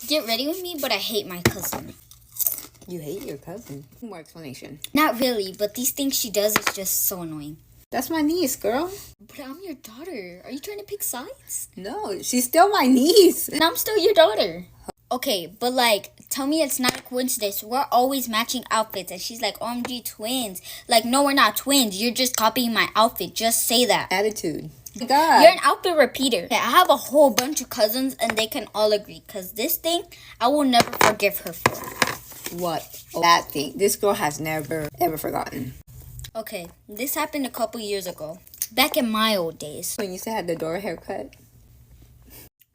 Get ready with me, but I hate my cousin. You hate your cousin? More explanation. Not really, but these things she does is just so annoying. That's my niece, girl. But I'm your daughter. Are you trying to pick sides? No, she's still my niece. And I'm still your daughter. Okay, but like, tell me it's not a coincidence. We're always matching outfits. And she's like, OMG, twins. Like, no, we're not twins. You're just copying my outfit. Just say that. Attitude. God. You're an outfit repeater. Okay, I have a whole bunch of cousins and they can all agree. Because this thing, I will never forgive her for. What? That thing. This girl has never, ever forgotten. Okay, this happened a couple years ago. Back in my old days. When you said had the Dora haircut?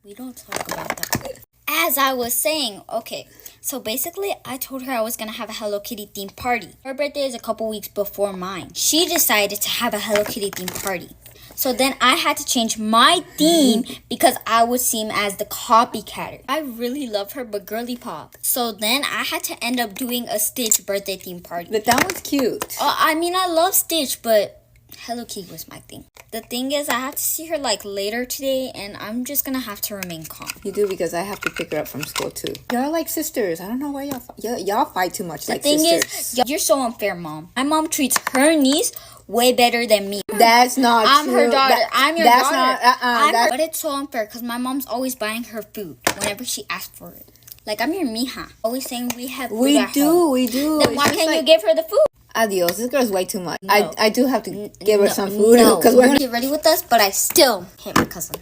We don't talk about that. As I was saying, okay, so basically I told her I was going to have a Hello Kitty themed party. Her birthday is a couple weeks before mine. She decided to have a Hello Kitty themed party. So then I had to change my theme because I would seem as the copycatter. I really love her, but girly pop. So then I had to end up doing a Stitch birthday theme party. But that was cute. I mean, I love Stitch, but Hello Kitty was my thing. The thing is, I have to see her like later today, and I'm just gonna have to remain calm. You do, because I have to pick her up from school too. Y'all like sisters. I don't know why y'all fight too much like sisters. The thing is, you're so unfair, Mom. My mom treats her niece way better than me. That's not I'm true. her daughter. I'm your that's daughter. Not, but it's so unfair because my mom's always buying her food whenever she asks for it. Like, I'm your mija. Always saying we have food at home. We do. Then why can't you give her the food? Adios. This girl's way too much. No. I do have to give her some food. No, Because we're gonna get ready with us, but I still hate my cousin.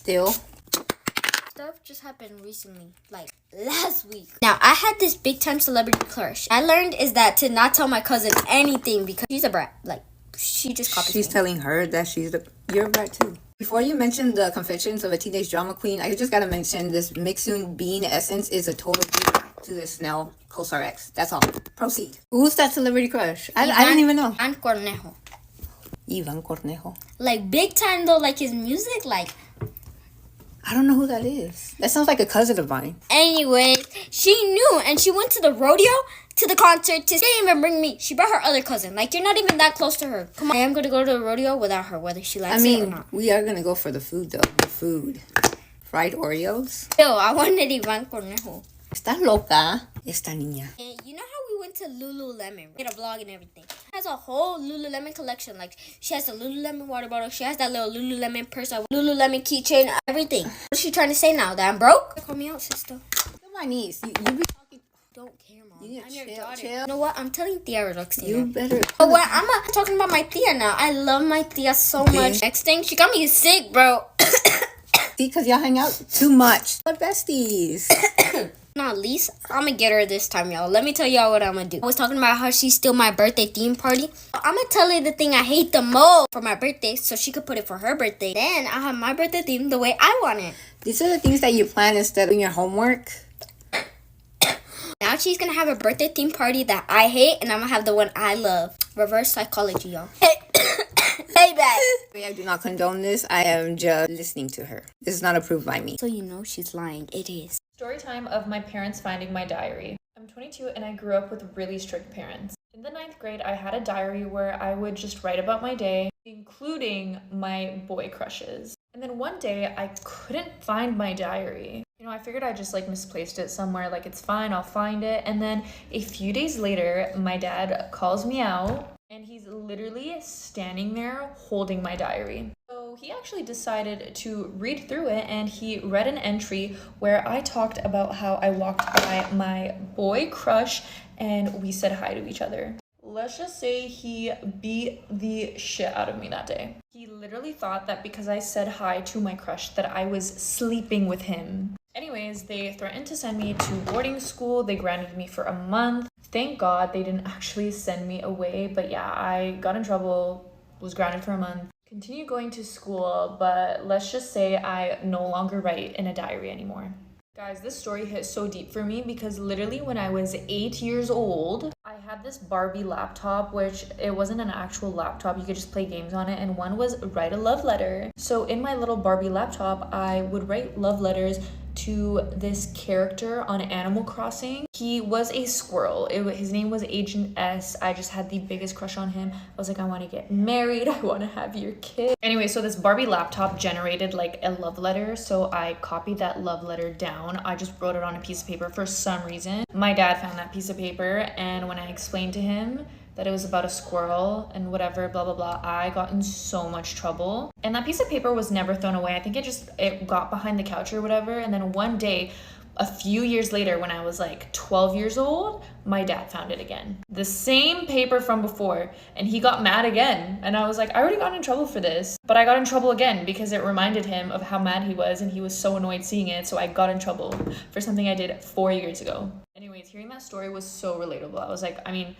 still. Stuff just happened recently, like last week. Now, I had this big time celebrity crush. I learned is that to not tell my cousin anything because she's a brat. Like, she just copies She's me. telling her that you're a brat too. Before you mention the Confessions of a Teenage Drama Queen, I just gotta mention this Mixun Bean Essence is a total beat to the Snell Cosar X. That's all. Proceed. Who's that celebrity crush? I didn't even know. Ivan Cornejo. Ivan Cornejo. Like, big time though, like his music, like. I don't know who that is. That sounds like a cousin of mine. Anyway, she knew and she went to the rodeo, to the concert, to didn't even bring me. She brought her other cousin. Like, you're not even that close to her. Come on, I am going to go to the rodeo without her, whether she likes it or not. We are going to go for the food though. The food. Fried Oreos. Yo, I wanted Ivan Cornejo. Está loca esta niña. And you know how we went to Lululemon? We did a vlog and everything. She has a whole Lululemon collection. Like, she has a Lululemon water bottle. She has that little Lululemon purse, a Lululemon keychain, everything. What's she trying to say now? That I'm broke? Call me out, sister. Look at my niece. You be talking. Don't care, Mom. You need to I'm your chill, daughter. chill. You know what? I'm telling Tia Roxana. You better. Oh, what? I'm not talking about my Tia now. I love my Tia so much. Next thing, she got me sick, bro. See, because y'all hang out too much. We're besties. Not least, I'm gonna get her this time, y'all. Let me tell y'all what I'm gonna do. I was talking about how she's still my birthday theme party. I'm gonna tell her the thing I hate the most for my birthday so she could put it for her birthday. Then I'll have my birthday theme the way I want it. These are the things that you plan instead of doing your homework. Now she's gonna have a birthday theme party that I hate, and I'm gonna have the one I love. Reverse psychology, y'all. Payback. I do not condone this. I am just listening to her. This is not approved by me. So you know she's lying. It is. Storytime of my parents finding my diary. I'm 22 and I grew up with really strict parents. In the 9th grade, I had a diary where I would just write about my day, including my boy crushes. And then one day, I couldn't find my diary. You know, I figured I just misplaced it somewhere, it's fine, I'll find it. And then a few days later, my dad calls me out and he's literally standing there holding my diary. So he actually decided to read through it and he read an entry where I talked about how I walked by my boy crush and we said hi to each other. Let's just say he beat the shit out of me that day. He literally thought that because I said hi to my crush that I was sleeping with him. Anyways, they threatened to send me to boarding school. They grounded me for a month. Thank God they didn't actually send me away. But yeah, I got in trouble, was grounded for a month. Continue going to school, but let's just say I no longer write in a diary anymore. Guys, this story hit so deep for me because literally when I was 8 years old, I had this Barbie laptop, which it wasn't an actual laptop. You could just play games on it. And one was write a love letter. So in my little Barbie laptop, I would write love letters to this character on Animal Crossing. He was a squirrel. His name was Agent S. I just had the biggest crush on him. I was like, I want to get married. I want to have your kid. Anyway, so this Barbie laptop generated like a love letter. So I copied that love letter down. I just wrote it on a piece of paper for some reason. My dad found that piece of paper, and when I explained to him that it was about a squirrel and whatever, blah, blah, blah, I got in so much trouble. And that piece of paper was never thrown away. I think it got behind the couch or whatever. And then one day, a few years later, when I was like 12 years old, my dad found it again. The same paper from before, and he got mad again. And I was like, I already got in trouble for this. But I got in trouble again because it reminded him of how mad he was, and he was so annoyed seeing it. So I got in trouble for something I did 4 years ago. Anyways, hearing that story was so relatable. I was like, I mean,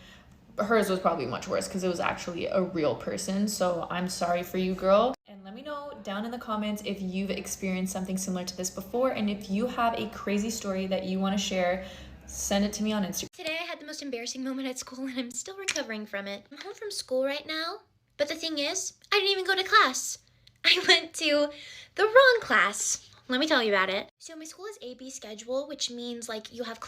hers was probably much worse because it was actually a real person. So I'm sorry for you, girl. And let me know down in the comments if you've experienced something similar to this before, and if you have a crazy story that you want to share, send it to me on Instagram. Today I had the most embarrassing moment at school, and I'm still recovering from it. I'm home from school right now, but the thing is, I didn't even go to class. I went to the wrong class. Let me tell you about it. So my school is A-B schedule, which means like you have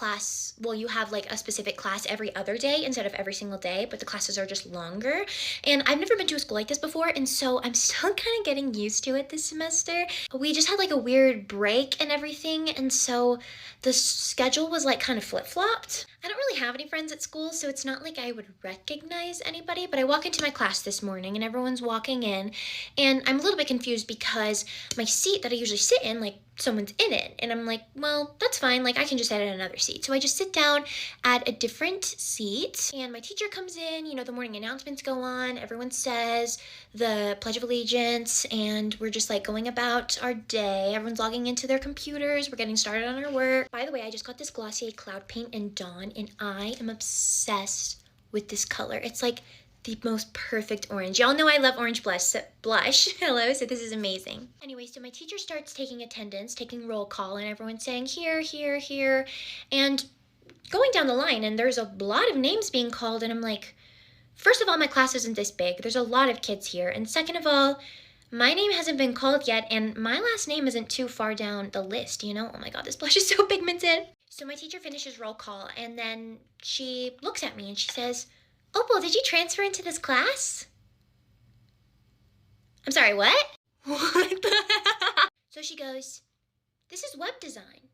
like a specific class every other day instead of every single day, but the classes are just longer. And I've never been to a school like this before, and so I'm still kind of getting used to it this semester. We just had like a weird break and everything, and so the schedule was like kind of flip-flopped. I don't really have any friends at school, so it's not like I would recognize anybody, but I walk into my class this morning and everyone's walking in, and I'm a little bit confused because my seat that I usually sit in, like, someone's in it, and I'm like, well, that's fine, like I can just sit at another seat. So I just sit down at a different seat, and my teacher comes in, you know, the morning announcements go on, everyone says the Pledge of Allegiance, and we're just like going about our day. Everyone's logging into their computers, we're getting started on our work. By the way, I just got this Glossier Cloud Paint in Dawn, and I am obsessed with this color. It's like the most perfect orange. Y'all know I love orange blush. Hello, so this is amazing. Anyway, so my teacher starts taking attendance, taking roll call, and everyone's saying here, here, here, and going down the line, and there's a lot of names being called, and I'm like, first of all, my class isn't this big. There's a lot of kids here, and second of all, my name hasn't been called yet, and my last name isn't too far down the list, you know? Oh my god, this blush is so pigmented. So my teacher finishes roll call, and then she looks at me and she says, Opal, did you transfer into this class? I'm sorry, what? What the heck? So she goes, this is web design.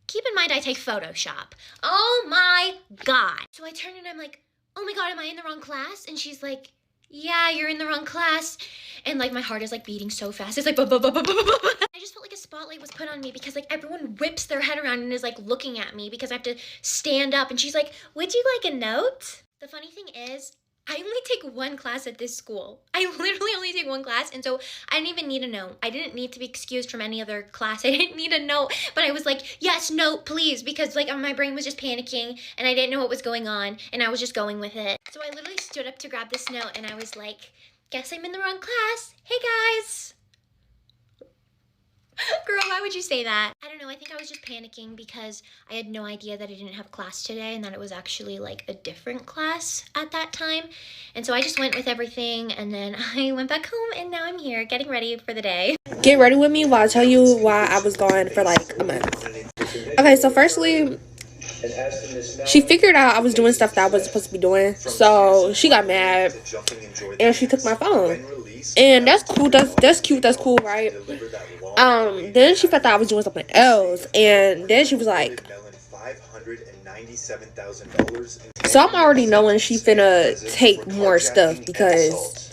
Keep in mind I take Photoshop. Oh my god. So I turn and I'm like, oh my god, am I in the wrong class? And she's like, yeah, you're in the wrong class. And like my heart is like beating so fast. It's like, I just felt like a spotlight was put on me because like everyone whips their head around and is like looking at me because I have to stand up. And she's like, would you like a note? The funny thing is, I only take one class at this school. I literally only take one class, and so I didn't even need a note. I didn't need to be excused from any other class. I didn't need a note, but I was like, yes, note, please, because like my brain was just panicking, and I didn't know what was going on, and I was just going with it. So I literally stood up to grab this note, and I was like, guess I'm in the wrong class. Hey, guys. Girl, why would you say that? I don't know, I think I was just panicking because I had no idea that I didn't have class today and that it was actually like a different class at that time. And so I just went with everything, and then I went back home, and now I'm here getting ready for the day. Get ready with me while I tell you why I was gone for like a month. Okay, so firstly, she figured out I was doing stuff that I wasn't supposed to be doing, so she got mad and she took my phone. And that's cool, that's cute, that's cool, right? Then she felt that I was doing something else, and then she was like, so I'm already knowing she finna take more stuff because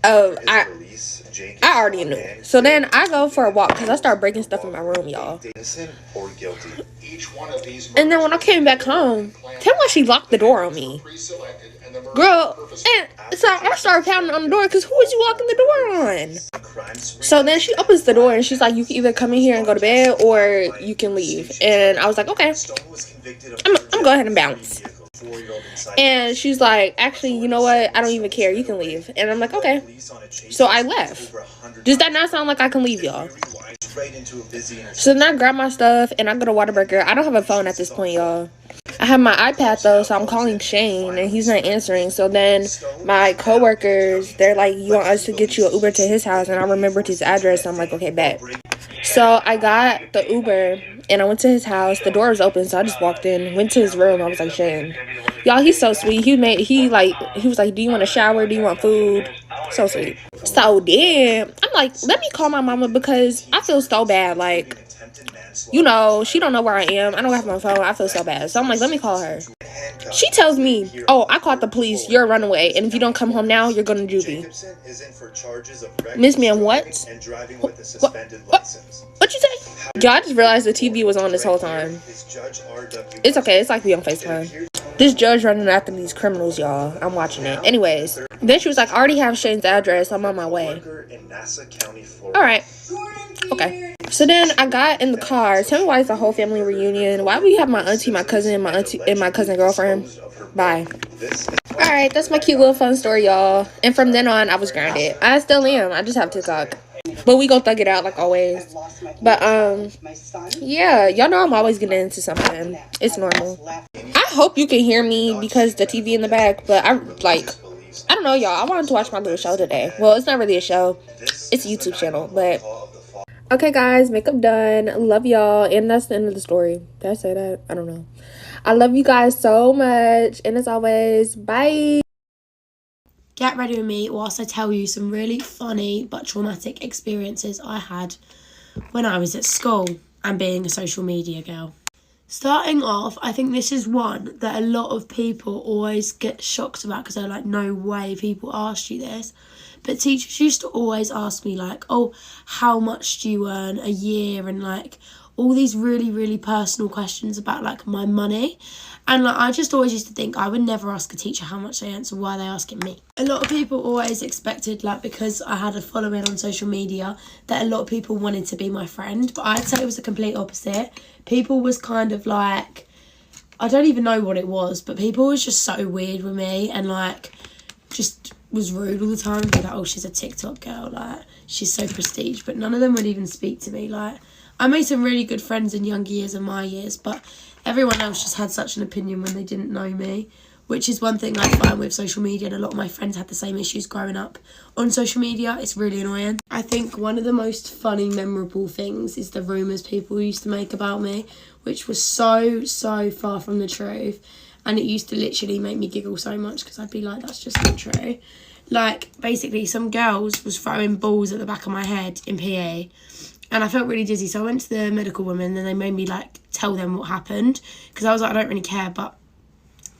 I already knew. So then I go for a walk because I start breaking stuff in my room, y'all. And then when I came back home, tell me she locked the door on me. Girl, and so I started pounding on the door because who is you locking the door on? So then she opens the door and she's like, you can either come in here and go to bed or you can leave. And I was like, okay, I'm gonna go ahead and bounce. And she's like, actually, you know what? I don't even care. You can leave. And I'm like, okay. So I left. Does that not sound like I can leave, y'all? So then I grab my stuff and I go to Whataburger. I don't have a phone at this point, y'all. I have my iPad though, so I'm calling Shane and he's not answering. So then my coworkers, they're like, you want us to get you an Uber to his house? And I remembered his address. So I'm like, okay, bet. So I got the Uber and I went to his house. The door was open, so I just walked in, went to his room. I was like, Shane, y'all, he's so sweet. He was like, do you want a shower? Do you want food? So sweet. So then I'm like, let me call my mama because I feel so bad. Like, you know, she don't know where I am. I don't have my phone. I feel so bad. So I'm like, let me call her. She tells me, oh, I called the police. You're a runaway. And if you don't come home now, you're going to juvie. Miss Ma'am, what? What you say? Yo, I just realized the TV was on this whole time. It's okay. It's like we on FaceTime. This judge running after these criminals, y'all. I'm watching it. Anyways, then she was like, I already have Shane's address. I'm on my way. All right. Okay. So then I got in the car. Tell me why it's a whole family reunion. Why we have my auntie, my cousin, and my cousin girlfriend? Bye. All right, that's my cute little fun story, y'all. And from then on, I was grounded. I still am. I just have TikTok. But we gonna thug it out like always. But yeah, y'all know I'm always getting into something. It's normal. I hope you can hear me because the TV in the back. But I don't know, y'all. I wanted to watch my little show today. Well, it's not really a show. It's a YouTube channel, but. Okay, guys, makeup done. Love y'all. And that's the end of the story. Did I say that? I don't know. I love you guys so much. And as always, bye. Get ready with me whilst I tell you some really funny but traumatic experiences I had when I was at school and being a social media girl. Starting off, I think this is one that a lot of people always get shocked about because they're like, no way people asked you this. But teachers used to always ask me like, oh, how much do you earn a year? And like all these really, really personal questions about like my money. And like I just always used to think I would never ask a teacher how much they earn, so why are they asking me? A lot of people always expected, like because I had a following on social media, that a lot of people wanted to be my friend. But I'd say it was the complete opposite. People was kind of like, I don't even know what it was, but people was just so weird with me and like just was rude all the time. Be like, oh, she's a TikTok girl, like she's so prestige. But none of them would even speak to me. Like I made some really good friends in younger years and my years, but everyone else just had such an opinion when they didn't know me, which is one thing I find with social media, and a lot of my friends had the same issues growing up on social media. It's really annoying. I think one of the most funny, memorable things is the rumours people used to make about me, which was so far from the truth. And it used to literally make me giggle so much because I'd be like, that's just not true. Like, basically, some girls was throwing balls at the back of my head in PE. And I felt really dizzy. So I went to the medical woman and they made me, like, tell them what happened. Because I was like, I don't really care. But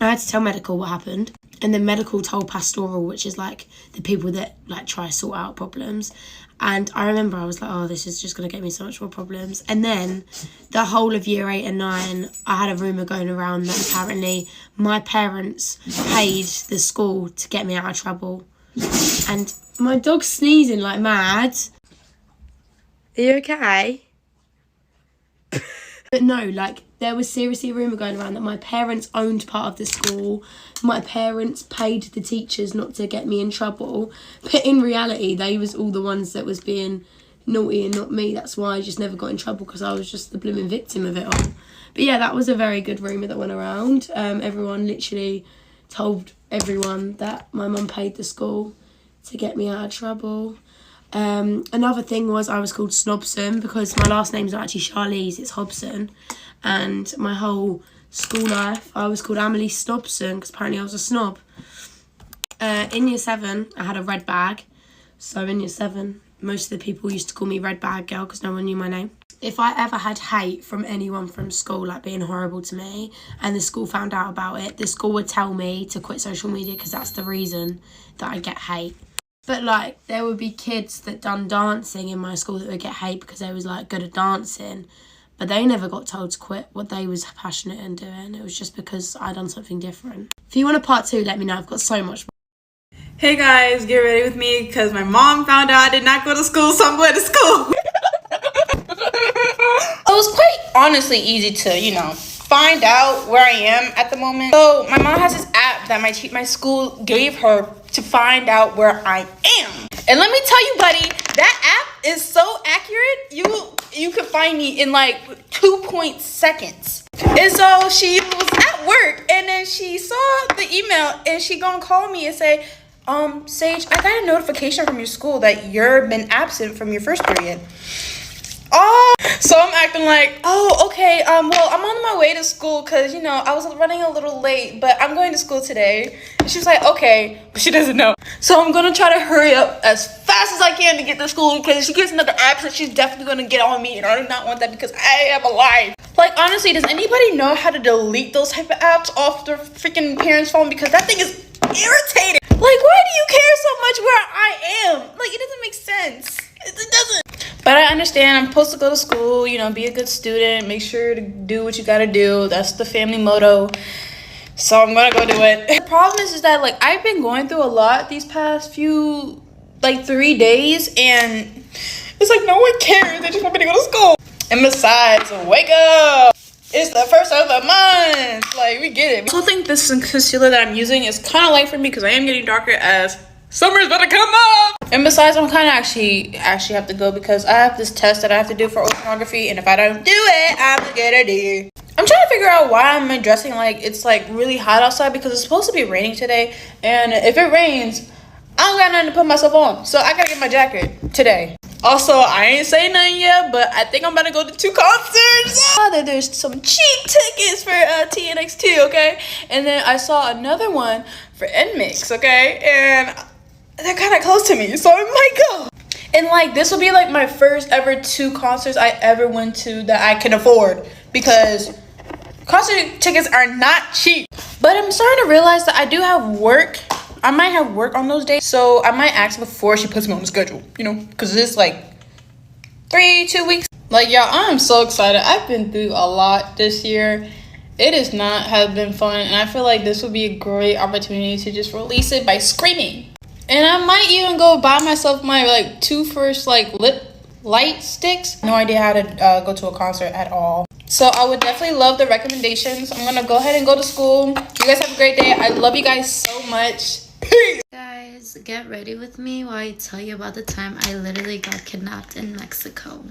I had to tell medical what happened. And then medical told pastoral, which is, like, the people that, like, try to sort out problems. And I remember I was like, oh, this is just going to get me so much more problems. And then the whole of year 8 and 9, I had a rumour going around that apparently my parents paid the school to get me out of trouble. And my dog's sneezing like mad. Are you okay? But no, like, there was seriously a rumour going around that my parents owned part of the school. My parents paid the teachers not to get me in trouble. But in reality, they was all the ones that was being naughty and not me. That's why I just never got in trouble, because I was just the blooming victim of it all. But yeah, that was a very good rumour that went around. Everyone literally told everyone that my mum paid the school to get me out of trouble. Another thing was I was called Snobson because my last name's not actually Charlize, it's Hobson. And my whole school life, I was called Amelie Snobson because apparently I was a snob. In year 7, I had a red bag. So in year 7, most of the people used to call me Red Bag Girl because no one knew my name. If I ever had hate from anyone from school, like being horrible to me, and the school found out about it, the school would tell me to quit social media because that's the reason that I get hate. But, like, there would be kids that done dancing in my school that would get hate because they was, like, good at dancing. But they never got told to quit what they was passionate in doing. It was just because I done something different. If you want a part 2, let me know. I've got so much. Hey, guys, get ready with me because my mom found out I did not go to school, so I'm going to school. It was quite honestly easy to, find out where I am at the moment. So my mom has this app that my school gave her to find out where I am. And let me tell you, buddy, that app is so accurate. You could find me in like 2 seconds. And so she was at work and then she saw the email and she gonna call me and say, Sage, I got a notification from your school that you've been absent from your first period. Oh, so I'm acting like, oh, okay, well, I'm on my way to school because, you know, I was running a little late, but I'm going to school today. And she's like, okay, but she doesn't know. So I'm going to try to hurry up as fast as I can to get to school because if she gets another absence, she's definitely going to get on me, and I do not want that because I am alive. Like, honestly, does anybody know how to delete those type of apps off their freaking parents' phone? Because that thing is irritating. Like, why do you care so much where I am? Like, it doesn't make sense. It doesn't. But I understand I'm supposed to go to school, you know, be a good student, make sure to do what you gotta do. That's the family motto. So I'm gonna go do it. The problem is that, like, I've been going through a lot these past few, like, 3 days, and it's like no one cares. They just want me to go to school. And besides, wake up. It's the first of the month. Like, we get it. I also think this concealer that I'm using is kind of light for me because I am getting darker as summer's about to come up. And besides, I'm kind of actually have to go because I have this test that I have to do for oceanography, and if I don't do it, I'm gonna get a D. I'm trying to figure out why I'm dressing like it's like really hot outside because it's supposed to be raining today, and if it rains, I don't got nothing to put myself on, so I gotta get my jacket today. Also, I ain't saying nothing yet, but I think I'm about to go to 2 concerts. There's some cheap tickets for TNX2, okay? And then I saw another one for NMIX, okay? And they're kind of close to me, so I might go. And like, this will be like my first ever 2 concerts I ever went to that I can afford because concert tickets are not cheap. But I'm starting to realize that I do have work. I might have work on those days, so I might ask before she puts me on the schedule, you know, because it's like 2 weeks. Like, y'all, I'm so excited. I've been through a lot this year. It has not have been fun, and I feel like this would be a great opportunity to just release it by screaming. And I might even go buy myself my like 2 first like lip light sticks. No idea how to go to a concert at all. So I would definitely love the recommendations. I'm gonna go ahead and go to school. You guys have a great day. I love you guys so much. Peace. Guys, get ready with me while I tell you about the time I literally got kidnapped in Mexico.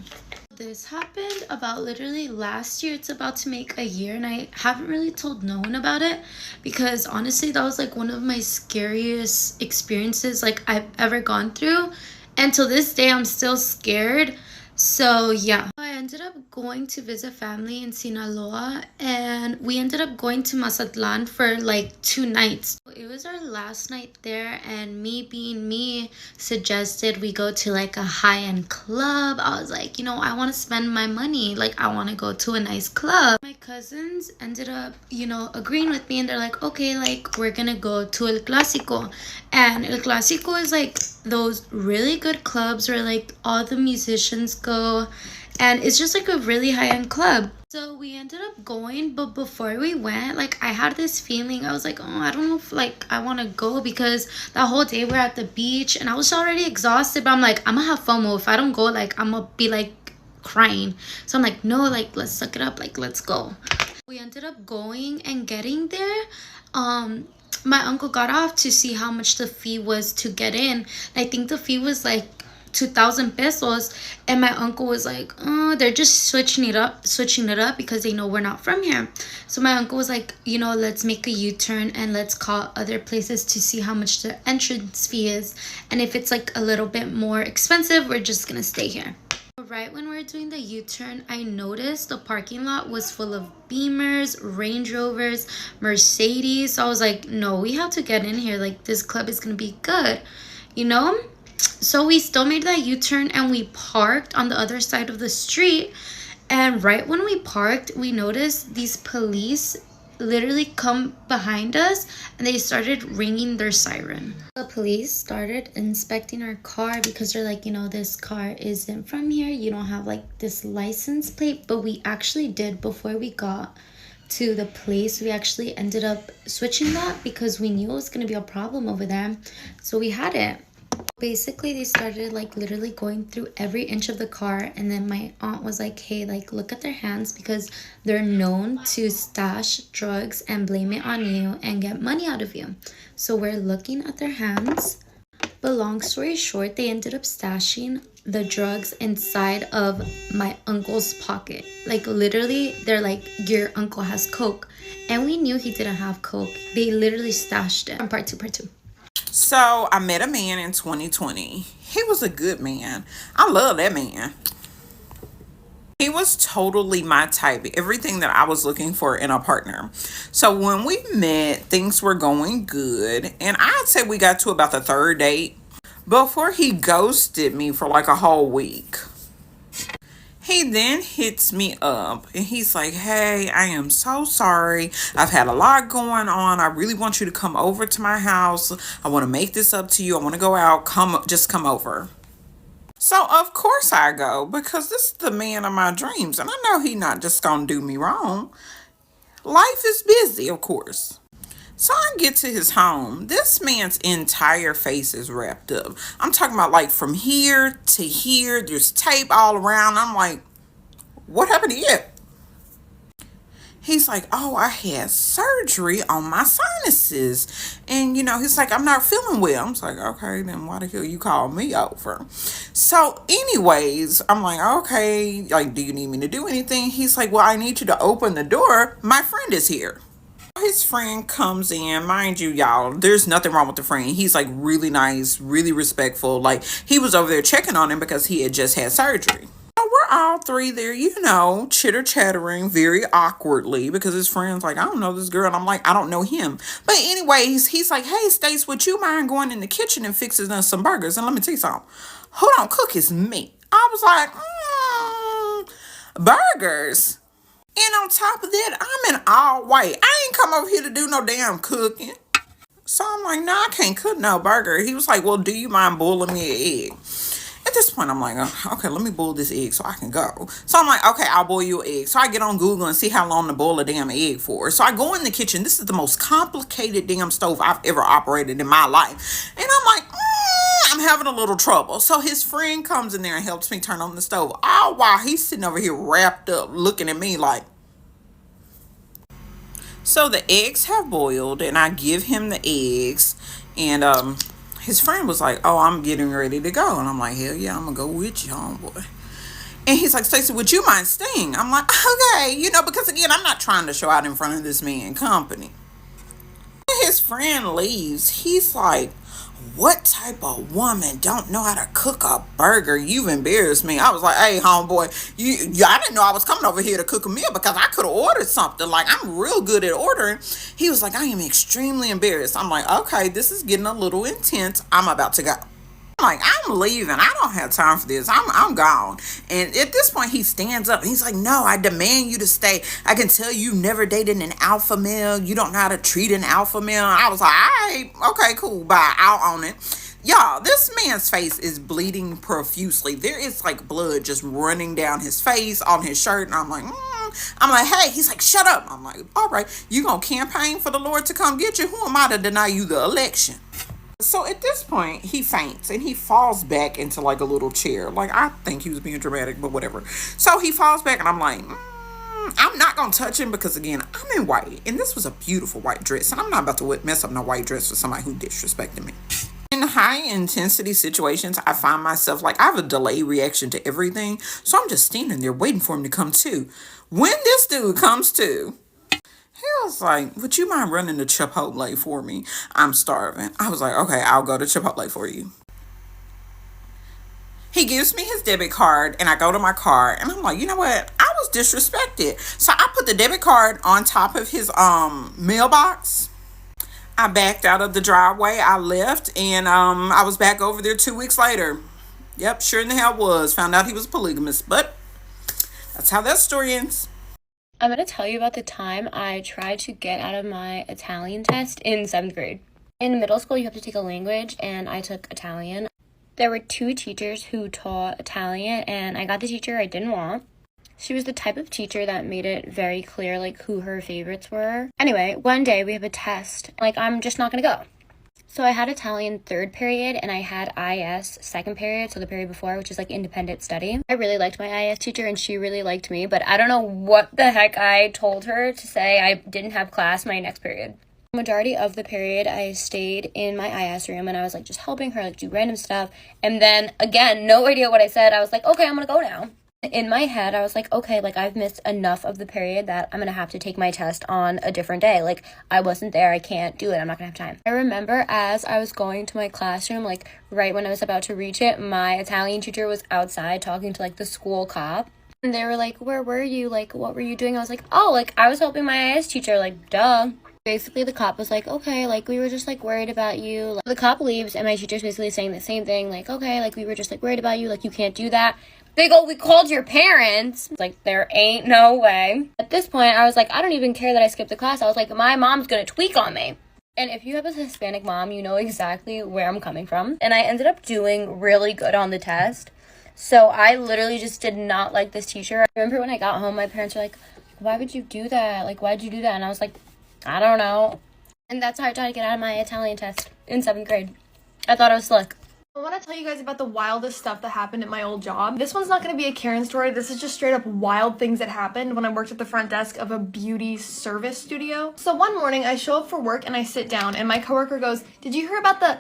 This happened about literally last year. It's about to make a year, and I haven't really told no one about it because honestly that was like one of my scariest experiences like I've ever gone through, and till this day I'm still scared. So yeah, I ended up going to visit family in Sinaloa, and we ended up going to Mazatlan for like 2 nights. It was our last night there, and me being me suggested we go to like a high-end club. I was like, you know, I want to spend my money, like I want to go to a nice club. My cousins ended up, you know, agreeing with me, and they're like, okay, like we're gonna go to El Clásico. And El Clásico is like those really good clubs where like all the musicians go, and it's just like a really high-end club. So we ended up going, but before we went, like I had this feeling. I was like, oh, I don't know if like I want to go because that whole day we're at the beach and I was already exhausted, but I'm like, I'm gonna have FOMO. If I don't go, like I'm gonna be like crying. So I'm like, no, like let's suck it up, like let's go. We ended up going and getting there. My uncle got off to see how much the fee was to get in. I think the fee was like 2,000 pesos, and my uncle was like, oh, they're just switching it up because they know we're not from here. So my uncle was like, you know, let's make a U-turn and let's call other places to see how much the entrance fee is, and if it's like a little bit more expensive, we're just gonna stay here. Right when we were doing the U-turn, I noticed the parking lot was full of Beamers, Range Rovers, Mercedes. So I was like, no, we have to get in here. Like, this club is gonna be good, you know? So we still made that U-turn and we parked on the other side of the street. And right when we parked, we noticed these police literally come behind us and they started ringing their siren. The police started inspecting our car because they're like, you know, this car isn't from here. You don't have like this license plate. But we actually did. Before we got to the place, we actually ended up switching that because we knew it was going to be a problem over there. So we had it. Basically, they started like literally going through every inch of the car, and then my aunt was like, hey, like look at their hands because they're known to stash drugs and blame it on you and get money out of you. So we're looking at their hands, but long story short, they ended up stashing the drugs inside of my uncle's pocket. Like literally, they're like, your uncle has coke, and we knew he didn't have coke. They literally stashed it. Part two. So I met a man in 2020. He was a good man. I love that man. He was totally my type, everything that I was looking for in a partner. So when we met, things were going good, and I'd say we got to about the third date before he ghosted me for like a whole week. He then hits me up and he's like, hey, I am so sorry. I've had a lot going on. I really want you to come over to my house. I want to make this up to you. I want to go out. Just come over. So of course I go, because this is the man of my dreams. And I know he not just going to do me wrong. Life is busy, of course. So I get to his home. This man's entire face is wrapped up. I'm talking about like from here to here. There's tape all around. I'm like, what happened to you? He's like, oh, I had surgery on my sinuses. And, he's like, I'm not feeling well. I'm like, okay, then why the hell you call me over? So anyways, I'm like, okay, like, do you need me to do anything? He's like, well, I need you to open the door. My friend is here. His friend comes in, mind you, y'all, there's nothing wrong with the friend. He's like really nice, really respectful. Like he was over there checking on him because he had just had surgery. So we're all three there, chitter chattering very awkwardly because his friend's like, I don't know this girl. And I'm like, I don't know him. But anyways, he's like, hey, Stace, would you mind going in the kitchen and fixing us some burgers? And let me tell you something. Who don't cook is me. I was like, burgers? And on top of that, I'm in all white. I ain't come over here to do no damn cooking. So I'm like, no, I can't cook no burger. He was like, well, do you mind boiling me an egg? At this point, I'm like, okay, let me boil this egg so I can go. So I'm like, okay, I'll boil you an egg. So I get on Google and see how long to boil a damn egg for. So I go in the kitchen. This is the most complicated damn stove I've ever operated in my life. And I'm like, I'm having a little trouble. So his friend comes in there and helps me turn on the stove. All while he's sitting over here wrapped up looking at me like. So the eggs have boiled and I give him the eggs. And his friend was like, oh, I'm getting ready to go. And I'm like, hell yeah, I'm going to go with you, homeboy. And he's like, Stacey, would you mind staying? I'm like, okay, because again, I'm not trying to show out in front of this man company. His friend leaves. He's like, what type of woman don't know how to cook a burger? You've embarrassed me. I was like, hey, homeboy, I didn't know I was coming over here to cook a meal because I could have ordered something. Like, I'm real good at ordering. He was like, I am extremely embarrassed. I'm like, okay, this is getting a little intense. I'm about to go. I'm like, I'm leaving. I don't have time for this. I'm gone. And at this point, he stands up and he's like, no, I demand you to stay. I can tell you've never dated an alpha male. You don't know how to treat an alpha male. I was like, all right, okay, cool, bye. I'll own it. Y'all, this man's face is bleeding profusely. There is like blood just running down his face, on his shirt. And I'm like, I'm like, hey, he's like, shut up. I'm like, all right, you gonna campaign for the Lord to come get you? Who am I to deny you the election? So at this point, he faints and he falls back into like a little chair. Like, I think he was being dramatic, but whatever. So he falls back and I'm like, I'm not going to touch him because, again, I'm in white. And this was a beautiful white dress. And I'm not about to mess up no white dress for somebody who disrespected me. In high intensity situations, I find myself like I have a delay reaction to everything. So I'm just standing there waiting for him to come to. When this dude comes to, he was like, would you mind running to Chipotle for me? I'm starving. I was like, okay, I'll go to Chipotle for you. He gives me his debit card and I go to my car and I'm like, you know what? I was disrespected. So I put the debit card on top of his mailbox. I backed out of the driveway. I left and I was back over there 2 weeks later. Yep, sure in the hell was. Found out he was polygamous, but that's how that story ends. I'm going to tell you about the time I tried to get out of my Italian test in 7th grade. In middle school, you have to take a language, and I took Italian. There were 2 teachers who taught Italian, and I got the teacher I didn't want. She was the type of teacher that made it very clear, like, who her favorites were. Anyway, one day we have a test. Like, I'm just not going to go. So I had Italian 3rd period and I had IS 2nd period, so the period before, which is like independent study. I really liked my IS teacher and she really liked me, but I don't know what the heck I told her to say I didn't have class my next period. The majority of the period I stayed in my IS room and I was like just helping her like do random stuff. And then again, no idea what I said. I was like, okay, I'm gonna go now. In my head, I was like, okay, like I've missed enough of the period that I'm going to have to take my test on a different day. Like I wasn't there. I can't do it. I'm not going to have time. I remember as I was going to my classroom, like right when I was about to reach it, my Italian teacher was outside talking to like the school cop. And they were like, where were you? Like, what were you doing? I was like, oh, like, I was helping my IS teacher, like, duh. Basically, the cop was like, okay, like, we were just, like, worried about you. Like, the cop leaves, and my teacher's basically saying the same thing, like, okay, like, we were just, like, worried about you, like, you can't do that. They go, we called your parents. It's like, there ain't no way. At this point, I was like, I don't even care that I skipped the class. I was like, my mom's gonna tweak on me. And if you have a Hispanic mom, you know exactly where I'm coming from. And I ended up doing really good on the test. So I literally just did not like this teacher. I remember when I got home, my parents were like, why would you do that? Like, why'd you do that? And I was like, I don't know. And that's how I tried to get out of my Italian test in 7th grade. I thought I was slick. I want to tell you guys about the wildest stuff that happened at my old job. This one's not going to be a Karen story. This is just straight up wild things that happened when I worked at the front desk of a beauty service studio. So one morning I show up for work and I sit down and my coworker goes, did you hear about the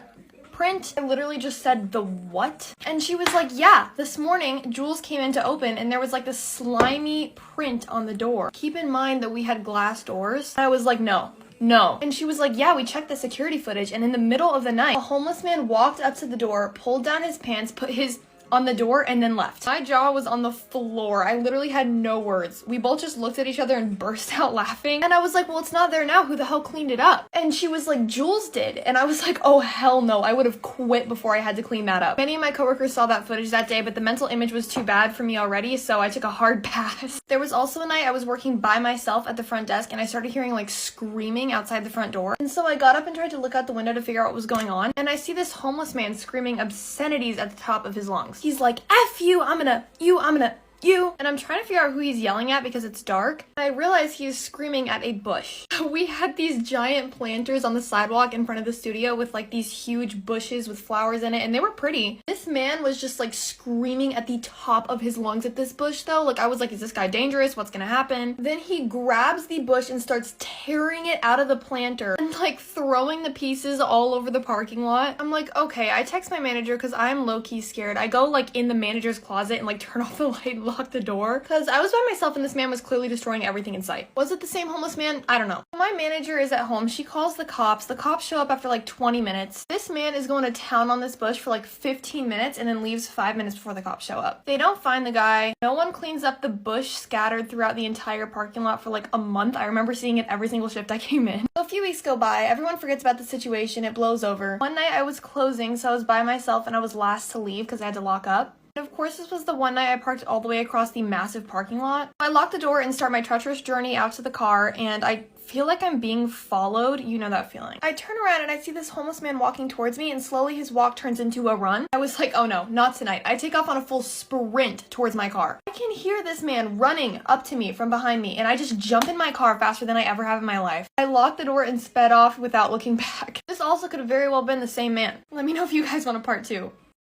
print? I literally just said, the what? And she was like, yeah, this morning Jules came in to open and there was like this slimy print on the door. Keep in mind that we had glass doors. I was like, no. And she was like, yeah, we checked the security footage, and in the middle of the night, a homeless man walked up to the door, pulled down his pants, put his on the door, and then left. My jaw was on the floor. I literally had no words. We both just looked at each other and burst out laughing. And I was like, well, it's not there now. Who the hell cleaned it up? And she was like, Jules did. And I was like, oh, hell no. I would have quit before I had to clean that up. Many of my coworkers saw that footage that day, but the mental image was too bad for me already, so I took a hard pass. There was also a night I was working by myself at the front desk, and I started hearing like screaming outside the front door. And so I got up and tried to look out the window to figure out what was going on. And I see this homeless man screaming obscenities at the top of his lungs. He's like, F you, I'm gonna, you. And I'm trying to figure out who he's yelling at because it's dark. I realize he's screaming at a bush. We had these giant planters on the sidewalk in front of the studio with like these huge bushes with flowers in it, and they were pretty. This man was just like screaming at the top of his lungs at this bush though. Like I was like, is this guy dangerous? What's gonna happen? Then he grabs the bush and starts tearing it out of the planter and like throwing the pieces all over the parking lot. I'm like, okay, I text my manager because I'm low-key scared. I go like in the manager's closet and like turn off the light and lock the door because I was by myself and this man was clearly destroying everything in sight. Was it the same homeless man? I don't know. My manager is at home. She calls the cops. The cops show up after like 20 minutes. This man is going to town on this bush for like 15 minutes and then leaves 5 minutes before the cops show up. They don't find the guy. No one cleans up the bush scattered throughout the entire parking lot for like a month. I remember seeing it every single shift I came in. So a few weeks go by. Everyone forgets about the situation. It blows over. One night I was closing, so I was by myself and I was last to leave because I had to lock up. And of course, this was the one night I parked all the way across the massive parking lot. I lock the door and start my treacherous journey out to the car, and I feel like I'm being followed. You know that feeling. I turn around and I see this homeless man walking towards me, and slowly his walk turns into a run. I was like, oh no, not tonight. I take off on a full sprint towards my car. I can hear this man running up to me from behind me, and I just jump in my car faster than I ever have in my life. I locked the door and sped off without looking back. This also could have very well been the same man. Let me know if you guys want a part 2.